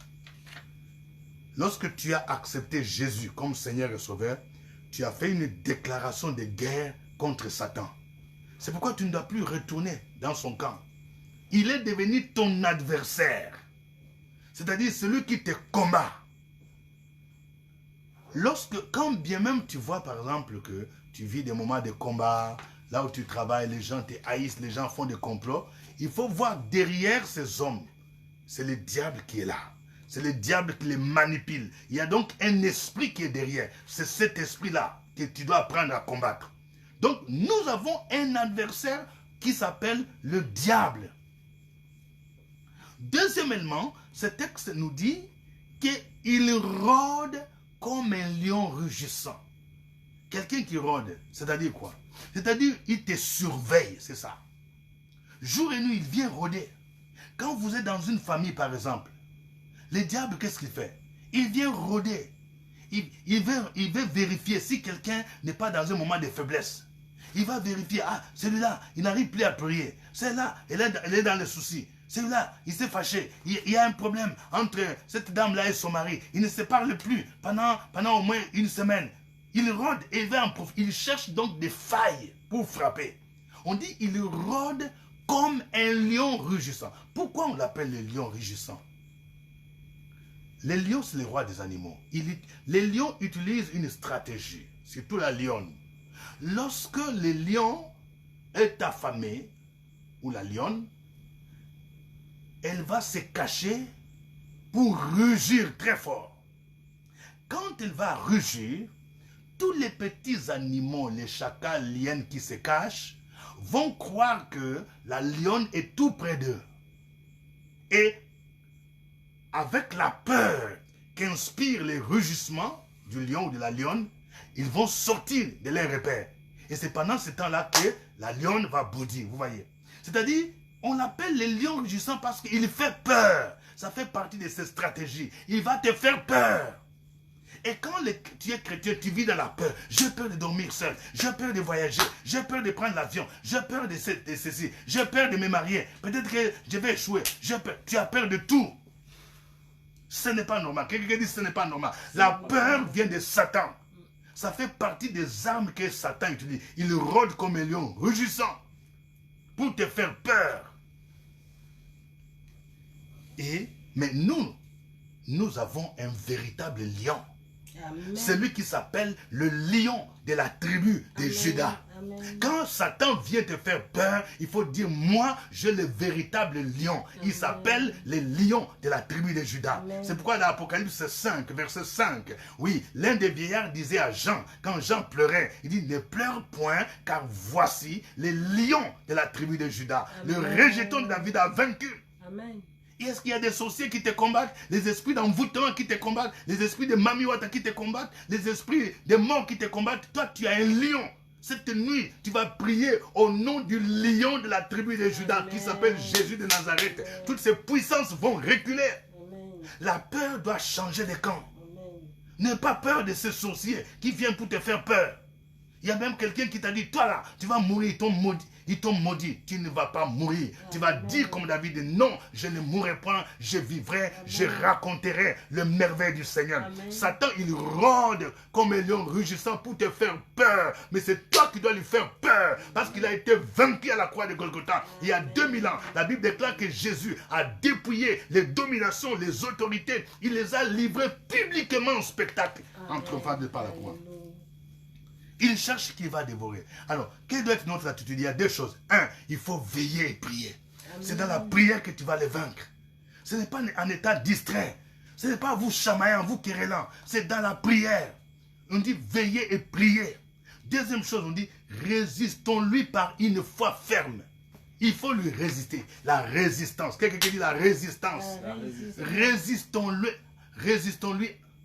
Lorsque tu as accepté Jésus comme Seigneur et Sauveur, tu as fait une déclaration de guerre contre Satan. C'est pourquoi tu ne dois plus retourner dans son camp. Il est devenu ton adversaire. C'est-à-dire celui qui te combat. Quand bien même tu vois par exemple que tu vis des moments de combat, là où tu travailles, les gens te haïssent, les gens font des complots, il faut voir derrière ces hommes, c'est le diable qui est là. C'est le diable qui les manipule. Il y a donc un esprit qui est derrière. C'est cet esprit-là que tu dois apprendre à combattre. Donc nous avons un adversaire qui s'appelle le diable. Deuxièmement, ce texte nous dit qu'il rôde comme un lion rugissant. Quelqu'un qui rôde, c'est-à-dire quoi? C'est-à-dire il te surveille, c'est ça. Jour et nuit, il vient rôder. Quand vous êtes dans une famille, par exemple, le diable, qu'est-ce qu'il fait? Il vient rôder. Il veut vérifier si quelqu'un n'est pas dans un moment de faiblesse. Il va vérifier, ah, celui-là, il n'arrive plus à prier. Celle-là, elle est dans les soucis. Celui-là, il s'est fâché. Il y a un problème entre cette dame-là et son mari. Ils ne se parlent plus pendant au moins une semaine. Il rôde et il cherche donc des failles pour frapper. On dit il rôde comme un lion rugissant. Pourquoi on l'appelle le lion rugissant? Le lion, c'est le roi des animaux. Les lions utilisent une stratégie, surtout la lionne. Lorsque le lion est affamé, ou la lionne, elle va se cacher pour rugir très fort. Quand elle va rugir, tous les petits animaux, les chacals, les hyènes qui se cachent, vont croire que la lionne est tout près d'eux. Et avec la peur qu'inspire les rugissements du lion ou de la lionne, ils vont sortir de leur repère. Et c'est pendant ce temps-là que la lionne va boudir, vous voyez. C'est-à-dire, on l'appelle le lion rugissant parce qu'il fait peur. Ça fait partie de ses stratégies. Il va te faire peur. Et quand tu es chrétien, tu vis dans la peur. J'ai peur de dormir seul. J'ai peur de voyager. J'ai peur de prendre l'avion. J'ai peur de ceci. J'ai peur de me marier. Peut-être que je vais échouer. Tu as peur de tout. Ce n'est pas normal. Quelqu'un dit ce n'est pas normal. La peur vient de Satan. Ça fait partie des armes que Satan utilise. Il rôde comme un lion rugissant pour te faire peur. Mais nous avons un véritable lion. Amen. Celui qui s'appelle le lion de la tribu de Juda. Amen. Quand Satan vient te faire peur, il faut dire, moi, j'ai le véritable lion. Amen. Il s'appelle le lion de la tribu de Juda. C'est pourquoi dans l'Apocalypse 5, verset 5, oui, l'un des vieillards disait à Jean, quand Jean pleurait, il dit, ne pleure point, car voici le lion de la tribu de Juda. Le rejeton de David a vaincu. Amen. Est-ce qu'il y a des sorciers qui te combattent, les esprits d'envoûtement qui te combattent, les esprits de mamiwata qui te combattent, les esprits de mort qui te combattent? Toi, tu as un lion. Cette nuit, tu vas prier au nom du lion de la tribu de Juda qui s'appelle Jésus de Nazareth. Toutes ces puissances vont reculer. La peur doit changer de camp. N'aie pas peur de ce sorcier qui vient pour te faire peur. Il y a même quelqu'un qui t'a dit, toi là, tu vas mourir, ils t'ont maudit. Tu ne vas pas mourir. Tu vas dire comme David, non, je ne mourrai pas, je vivrai, je raconterai le merveille du Seigneur. Satan, il rôde comme un lion rugissant pour te faire peur. Mais c'est toi qui dois lui faire peur, parce qu'il a été vaincu à la croix de Golgotha. Il y a 2000 ans, la Bible déclare que Jésus a dépouillé les dominations, les autorités. Il les a livrées publiquement en spectacle en triomphant par la croix. Il cherche ce qu'il va dévorer. Alors, quelle doit être notre attitude? Il y a deux choses. Un, il faut veiller et prier. C'est dans la prière que tu vas les vaincre. Ce n'est pas en état distrait. Ce n'est pas vous chamaillant, vous querellant. C'est dans la prière. On dit veiller et prier. Deuxième chose, on dit résistons-lui par une foi ferme. Il faut lui résister. La résistance. Quelqu'un qui dit la résistance. Résistons-lui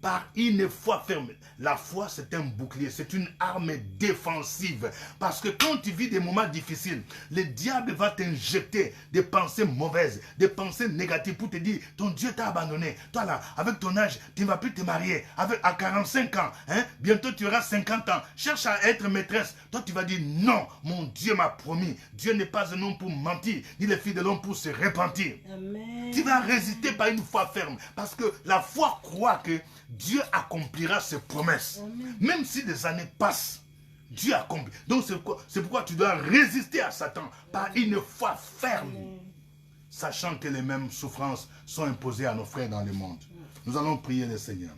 par une foi ferme. La foi, c'est un bouclier, c'est une arme défensive. Parce que quand tu vis des moments difficiles, le diable va t'injecter des pensées mauvaises, des pensées négatives pour te dire, ton Dieu t'a abandonné. Toi là, avec ton âge, tu ne vas plus te marier. À 45 ans, bientôt tu auras 50 ans. Cherche à être maîtresse. Toi, tu vas dire, non, mon Dieu m'a promis. Dieu n'est pas un homme pour mentir, ni le fils de l'homme pour se repentir. Amen. Tu vas résister par une foi ferme. Parce que la foi croit que Dieu accomplira ses promesses. Amen. Même si des années passent, Dieu accomplit. Donc c'est pourquoi tu dois résister à Satan par une foi ferme. Amen. Sachant que les mêmes souffrances sont imposées à nos frères dans le monde. Nous allons prier le Seigneur.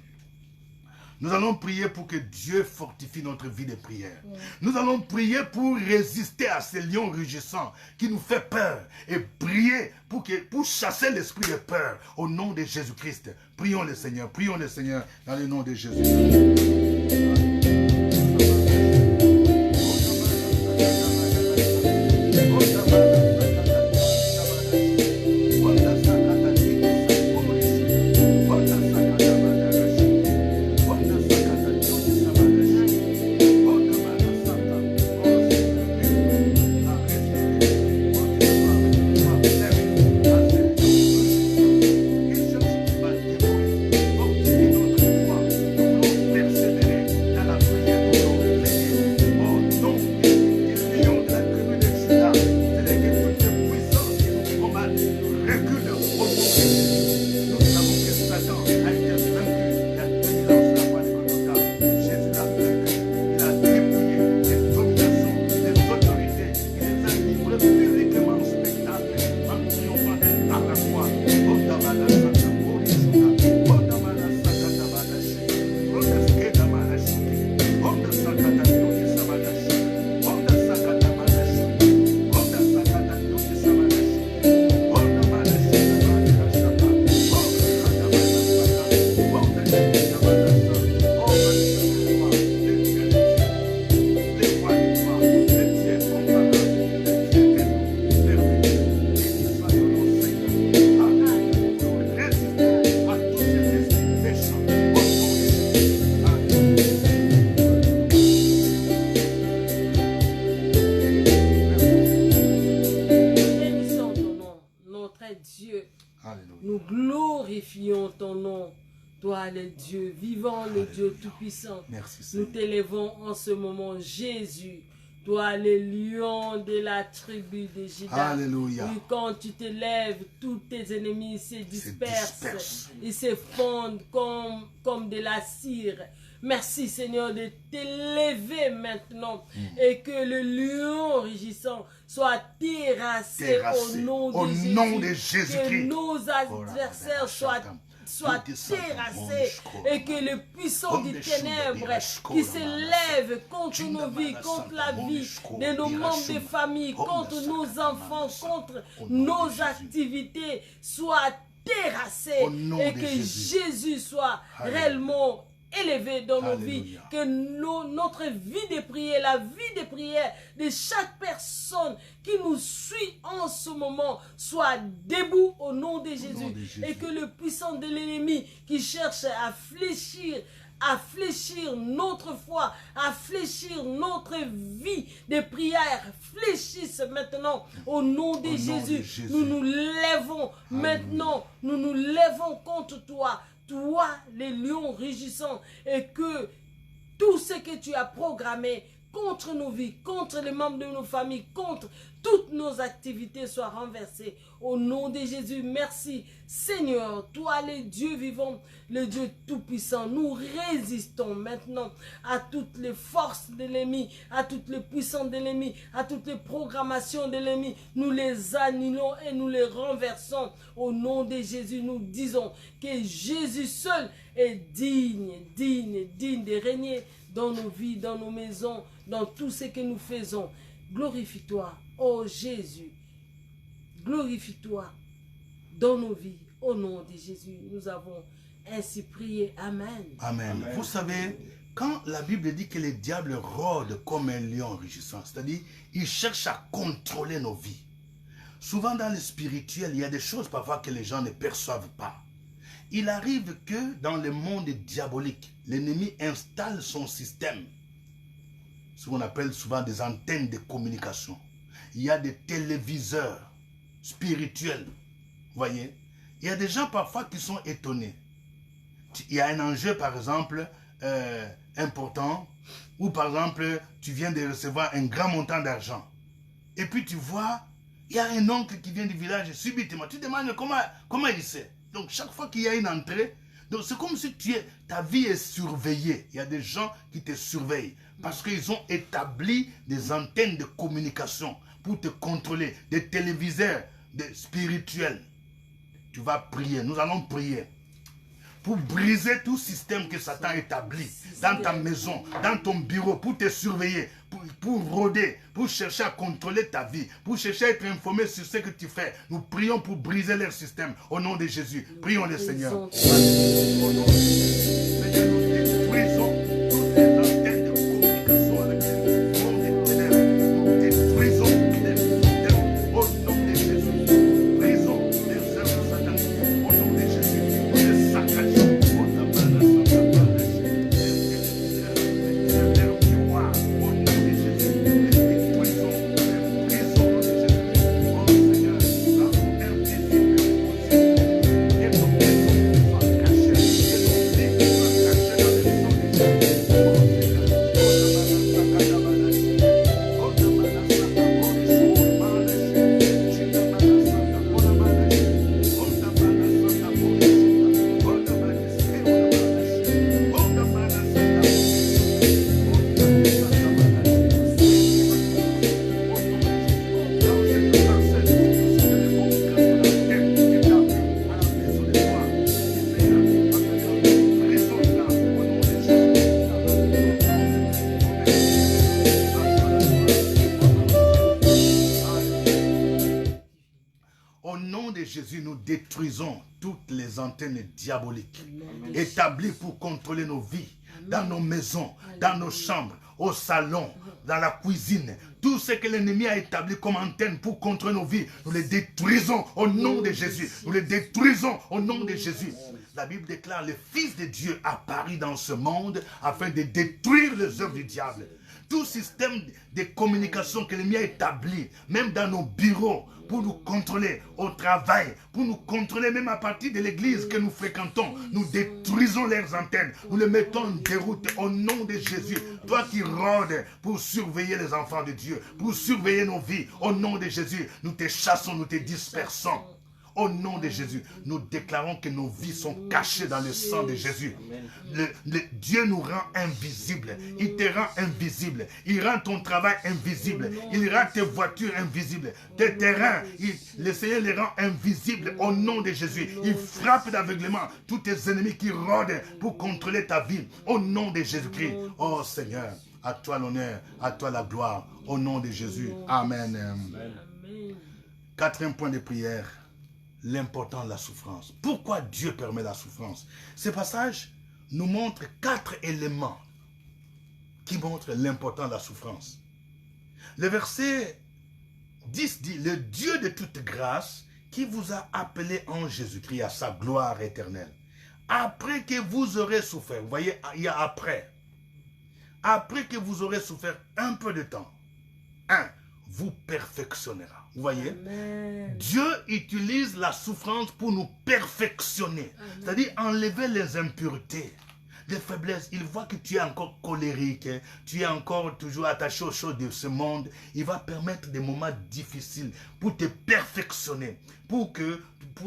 Nous allons prier pour que Dieu fortifie notre vie de prière. Nous allons prier pour résister à ces lions rugissants qui nous fait peur. Et prier pour chasser l'esprit de peur au nom de Jésus-Christ. Prions le Seigneur dans le nom de Jésus. Dieu vivant, le Dieu tout-puissant. Nous t'élèvons en ce moment, Jésus. Toi, le lion de la tribu de Juda. Alléluia. Oui, quand tu te lèves, tous tes ennemis se dispersent. Ils se fondent comme de la cire. Merci Seigneur de t'élever maintenant et que le lion rugissant soit terrassé au nom de Jésus-Christ. Que nos adversaires soient terrassés et que le puissant des ténèbres qui s'élève contre nos vies, contre la vie de nos membres de famille, contre nos enfants, contre nos activités soit terrassé et que Jésus soit réellement élevé dans nos vies, que notre vie de prière, la vie de prière de chaque personne qui nous suit en ce moment soit debout au nom de Jésus, et que le puissant de l'ennemi qui cherche à fléchir à fléchir notre foi, à fléchir notre vie de prière. Fléchisse maintenant au nom de Jésus. Nous nous lèvons maintenant, nous nous lèvons contre toi, toi les lions rugissants, et que tout ce que tu as programmé contre nos vies, contre les membres de nos familles, contre toutes nos activités soient renversées. Au nom de Jésus, merci Seigneur, toi le Dieu vivant, le Dieu tout-puissant. Nous résistons maintenant à toutes les forces de l'ennemi, à toutes les puissances de l'ennemi, à toutes les programmations de l'ennemi. Nous les annulons et nous les renversons. Au nom de Jésus, nous disons que Jésus seul est digne de régner dans nos vies, dans nos maisons, dans tout ce que nous faisons. Glorifie-toi, ô Jésus. Glorifie-toi dans nos vies. Au nom de Jésus, nous avons ainsi prié. Amen. Amen. Amen. Vous savez, quand la Bible dit que le diable rôde comme un lion rugissant, c'est-à-dire il cherche à contrôler nos vies. Souvent dans le spirituel, il y a des choses parfois que les gens ne perçoivent pas. Il arrive que dans le monde diabolique, l'ennemi installe son système, ce qu'on appelle souvent des antennes de communication. Il y a des téléviseurs spirituels, vous voyez. Il y a des gens parfois qui sont étonnés. Il y a un enjeu par exemple important, ou par exemple tu viens de recevoir un grand montant d'argent. Et puis tu vois, il y a un oncle qui vient du village subitement. Tu te demandes comment il sait. Donc chaque fois qu'il y a une entrée, donc c'est comme si ta vie est surveillée. Il y a des gens qui te surveillent parce qu'ils ont établi des antennes de communication pour te contrôler, des téléviseurs spirituels. Tu vas prier, nous allons prier pour briser tout système que Satan établit dans ta maison, dans ton bureau, pour te surveiller, pour rôder, pour chercher à contrôler ta vie, pour chercher à être informé sur ce que tu fais. Nous prions pour briser leur système au nom de Jésus. Prions le Seigneur. Au nom de Jésus. Seigneur, nous détruisons toutes les antennes de communication avec les mondes des ténèbres. Nous détruisons les systèmes au nom de Jésus. Brisons les œuvres sataniques au nom de Jésus. Nous les saccageons au nom de Jésus, nous détruisons toutes les antennes diaboliques établies pour contrôler nos vies, dans nos maisons, dans nos chambres, au salon, dans la cuisine. Tout ce que l'ennemi a établi comme antenne pour contrôler nos vies, nous les détruisons au nom de Jésus. Nous les détruisons au nom de Jésus. La Bible déclare, le Fils de Dieu apparut dans ce monde afin de détruire les œuvres du diable. Tout système de communication que l'ennemi a établi, même dans nos bureaux, pour nous contrôler au travail, pour nous contrôler même à partir de l'église que nous fréquentons. Nous détruisons leurs antennes, nous les mettons en déroute au nom de Jésus. Toi qui rôdes pour surveiller les enfants de Dieu, pour surveiller nos vies, au nom de Jésus, nous te chassons, nous te dispersons. Au nom de Jésus, nous déclarons que nos vies sont cachées dans le sang de Jésus. Dieu nous rend invisibles. Il te rend invisible. Il rend ton travail invisible. Il rend tes voitures invisibles. Tes terrains, le Seigneur les rend invisibles au nom de Jésus. Il frappe d'aveuglement tous tes ennemis qui rôdent pour contrôler ta vie. Au nom de Jésus-Christ. Oh Seigneur, à toi l'honneur, à toi la gloire. Au nom de Jésus. Amen. Quatrième point de prière. L'important de la souffrance. Pourquoi Dieu permet la souffrance? Ce passage nous montre 4 éléments qui montrent l'important de la souffrance. Le verset 10 dit, le Dieu de toute grâce qui vous a appelé en Jésus-Christ à sa gloire éternelle, après que vous aurez souffert, vous voyez, il y a après. Après que vous aurez souffert un peu de temps, vous perfectionnera. Vous voyez? Amen. Dieu utilise la souffrance pour nous perfectionner. C'est-à-dire enlever les impuretés, les faiblesses. Il voit que tu es encore colérique, tu es encore toujours attaché aux choses de ce monde. Il va permettre des moments difficiles pour te perfectionner, pour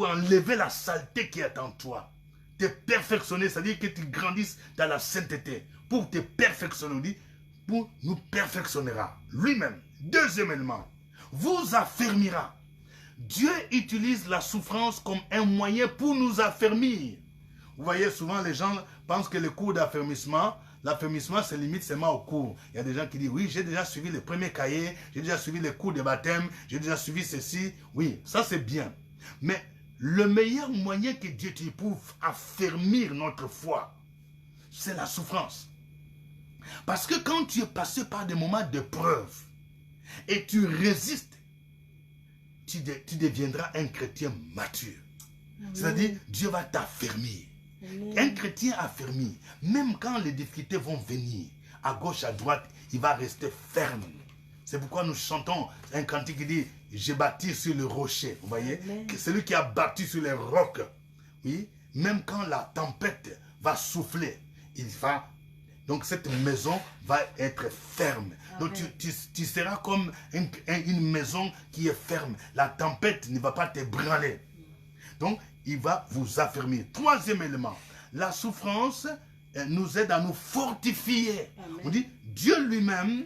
enlever la saleté qui est en toi. Te perfectionner, c'est-à-dire que tu grandisses dans la sainteté. Pour te perfectionner, on dit, pour nous perfectionnera lui-même. Deuxième élément, vous affermira. Dieu utilise la souffrance comme un moyen pour nous affermir. Vous voyez, souvent les gens pensent que le cours d'affermissement, l'affermissement se limite seulement au cours. Il y a des gens qui disent, oui, j'ai déjà suivi les premiers cahiers, j'ai déjà suivi les cours de baptême, j'ai déjà suivi ceci. Oui, ça c'est bien. Mais le meilleur moyen que Dieu utilise pour affermir notre foi, c'est la souffrance. Parce que quand tu es passé par des moments de preuve et tu résistes, tu deviendras un chrétien mature. C'est-à-dire, Dieu va t'affermir. Un chrétien affermi, même quand les difficultés vont venir, à gauche, à droite, il va rester ferme. C'est pourquoi nous chantons un cantique qui dit, j'ai bâti sur le rocher. Vous voyez? Celui qui a bâti sur les rocs. Oui, même quand la tempête va souffler, il va... Donc cette maison va être ferme. Donc tu seras comme une maison qui est ferme. La tempête ne va pas t'ébranler. Donc il va vous affermir. Troisième élément, la souffrance nous aide à nous fortifier. Amen. On dit, Dieu lui-même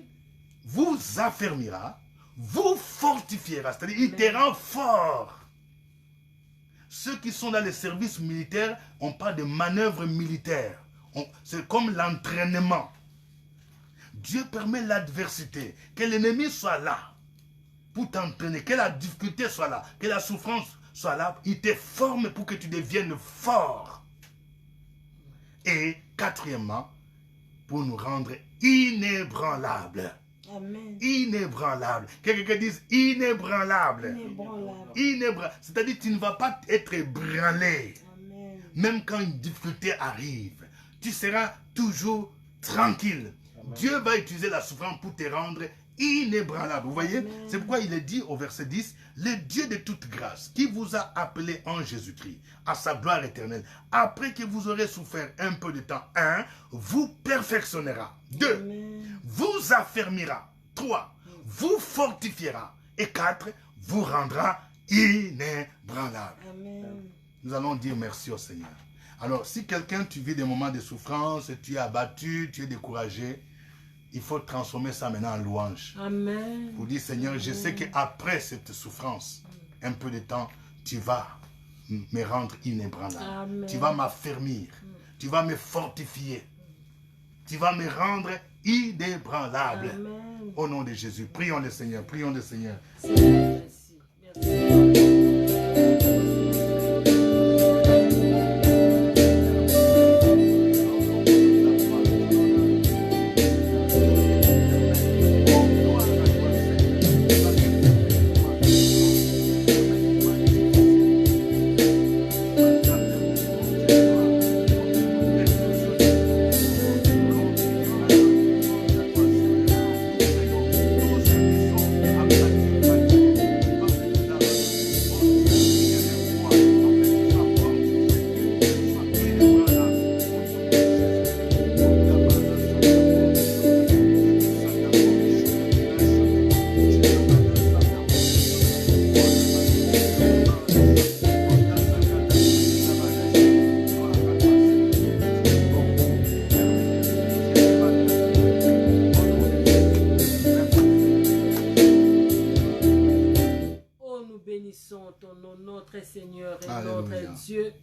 vous affermira, vous fortifiera. C'est-à-dire, il te rend fort. Ceux qui sont dans les services militaires, on parle de manœuvres militaires. C'est comme l'entraînement. Dieu permet l'adversité, que l'ennemi soit là pour t'entraîner, que la difficulté soit là, que la souffrance soit là. Il te forme pour que tu deviennes fort. Et quatrièmement, pour nous rendre inébranlables. Amen. Inébranlable. Quelqu'un dise inébranlable. Inébranlable. C'est-à-dire que tu ne vas pas être ébranlé. Amen. Même quand une difficulté arrive, tu seras toujours tranquille. Amen. Dieu va utiliser la souffrance pour te rendre inébranlable. Vous voyez? C'est pourquoi il est dit au verset 10, le Dieu de toute grâce qui vous a appelé en Jésus-Christ à sa gloire éternelle, après que vous aurez souffert un peu de temps, 1, vous perfectionnera. 2, Amen. Vous affermira. 3, vous fortifiera. Et 4, vous rendra inébranlable. Amen. Nous allons dire merci au Seigneur. Alors, si quelqu'un, tu vis des moments de souffrance, tu es abattu, tu es découragé, il faut transformer ça maintenant en louange. Amen. Pour dire, Seigneur, Amen. Je sais qu'après cette souffrance, un peu de temps, tu vas me rendre inébranlable. Amen. Tu vas m'affermir. Tu vas me fortifier. Tu vas me rendre inébranlable. Amen. Au nom de Jésus, prions le Seigneur, prions le Seigneur. Merci. Merci. Seigneur et notre Dieu,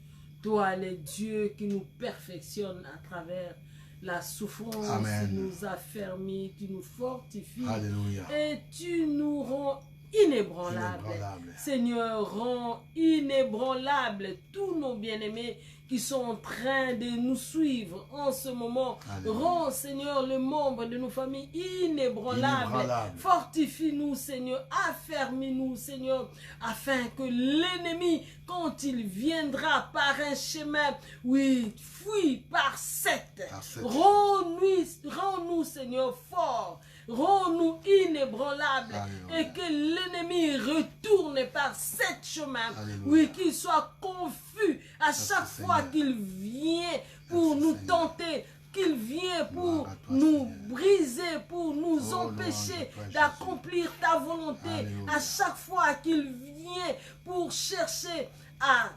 toi le Dieu qui nous perfectionne à travers la souffrance, tu nous affermis, tu nous fortifies. Alléluia. Et tu nous rends inébranlable. Seigneur, rends inébranlable tous nos bien-aimés qui sont en train de nous suivre en ce moment. Alléluia. Rends, Seigneur, le membre de nos familles inébranlables. Fortifie-nous, Seigneur. Affermis-nous, Seigneur, afin que l'ennemi, quand il viendra par un chemin, oui, fuit par sept. Rends-nous, Seigneur, forts. Rends-nous inébranlables. Alléluia. Et que l'ennemi retourne par sept chemins. Alléluia. Oui, qu'il soit confus à chaque fois qu'il vient pour nous tenter, qu'il vient pour nous briser, pour nous empêcher d'accomplir ta volonté. Alléluia. À chaque fois qu'il vient pour chercher à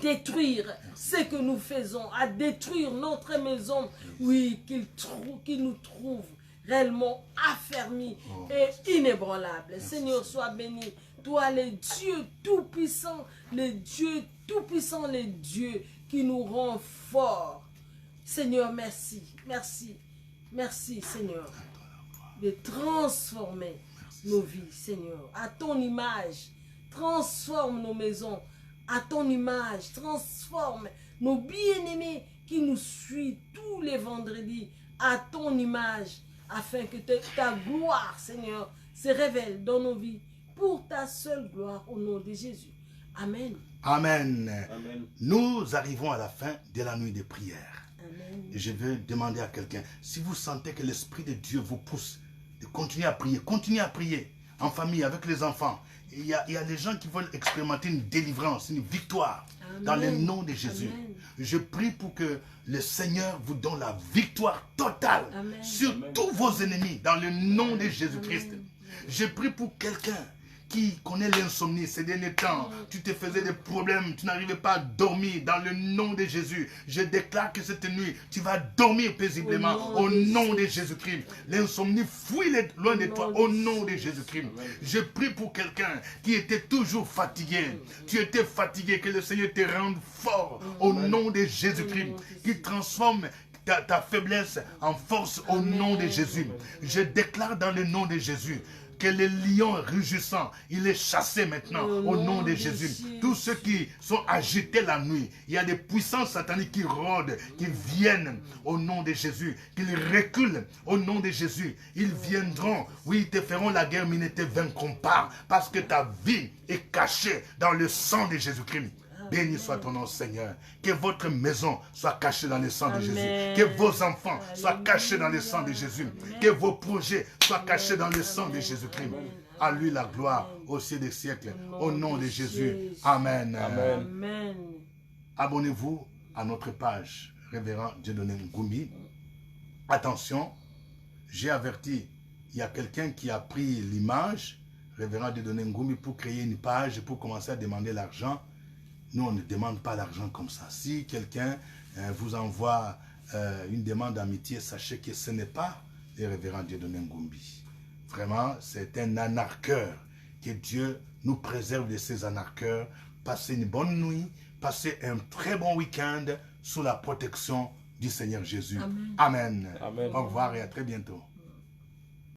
détruire ce que nous faisons, à détruire notre maison, oui, qu'il nous trouve réellement affermi et inébranlable. Seigneur, sois béni. Toi, le Dieu tout-puissant, le Dieu tout-puissant, le Dieu qui nous rend forts. Seigneur, merci, merci, merci, Seigneur, de transformer nos vies, Seigneur, à ton image. Transforme nos maisons à ton image. Transforme nos bien-aimés qui nous suivent tous les vendredis à ton image, afin que ta gloire, Seigneur, se révèle dans nos vies pour ta seule gloire au nom de Jésus. Amen. Amen. Amen. Nous arrivons à la fin de la nuit de prière. Amen. Et je veux demander à quelqu'un, si vous sentez que l'Esprit de Dieu vous pousse, de continuer à prier en famille, avec les enfants. Il y a des gens qui veulent expérimenter une délivrance, une victoire. Amen. Dans le nom de Jésus. Amen. Je prie pour que le Seigneur vous donne la victoire totale. Amen. Sur Amen. Tous vos ennemis dans le nom de Jésus-Christ. Je prie pour quelqu'un qui connaît l'insomnie ces derniers temps. Tu te faisais des problèmes, tu n'arrivais pas à dormir. Dans le nom de Jésus, je déclare que cette nuit, tu vas dormir paisiblement au nom de Jésus-Christ. L'insomnie fuit loin de toi au nom de Jésus-Christ. Je prie pour quelqu'un qui était toujours fatigué. Tu étais fatigué, que le Seigneur te rende fort au nom de Jésus-Christ. Qui transforme ta faiblesse en force au nom de Jésus. Je déclare dans le nom de Jésus que le lion rugissant, il est chassé maintenant au nom de Jésus. Tous ceux qui sont agités la nuit, il y a des puissances sataniques qui rôdent, qui viennent au nom de Jésus, qu'ils reculent au nom de Jésus. Ils viendront, oui, ils te feront la guerre, mais ils ne te vaincront pas, parce que ta vie est cachée dans le sang de Jésus-Christ. Béni soit ton nom, Seigneur. Que votre maison soit cachée dans le sang de Jésus. Que vos enfants soient cachés dans le sang de Jésus. Que vos projets soient cachés dans le sang de Jésus-Christ. À lui la gloire au siècle des siècles. Au nom de Jésus. Amen. Amen. Abonnez-vous à notre page Révérend Dieudonné Ngumbi. Attention, j'ai averti, il y a quelqu'un qui a pris l'image Révérend Dieudonné Ngumbi pour créer une page, pour commencer à demander l'argent. Nous, on ne demande pas l'argent comme ça. Si quelqu'un vous envoie une demande d'amitié, sachez que ce n'est pas le Révérend Dieudonné Ngumbi. Vraiment, c'est un anarcheur. Que Dieu nous préserve de ces anarcheurs. Passez une bonne nuit, passez un très bon week-end sous la protection du Seigneur Jésus. Amen. Amen. Amen. Au revoir et à très bientôt.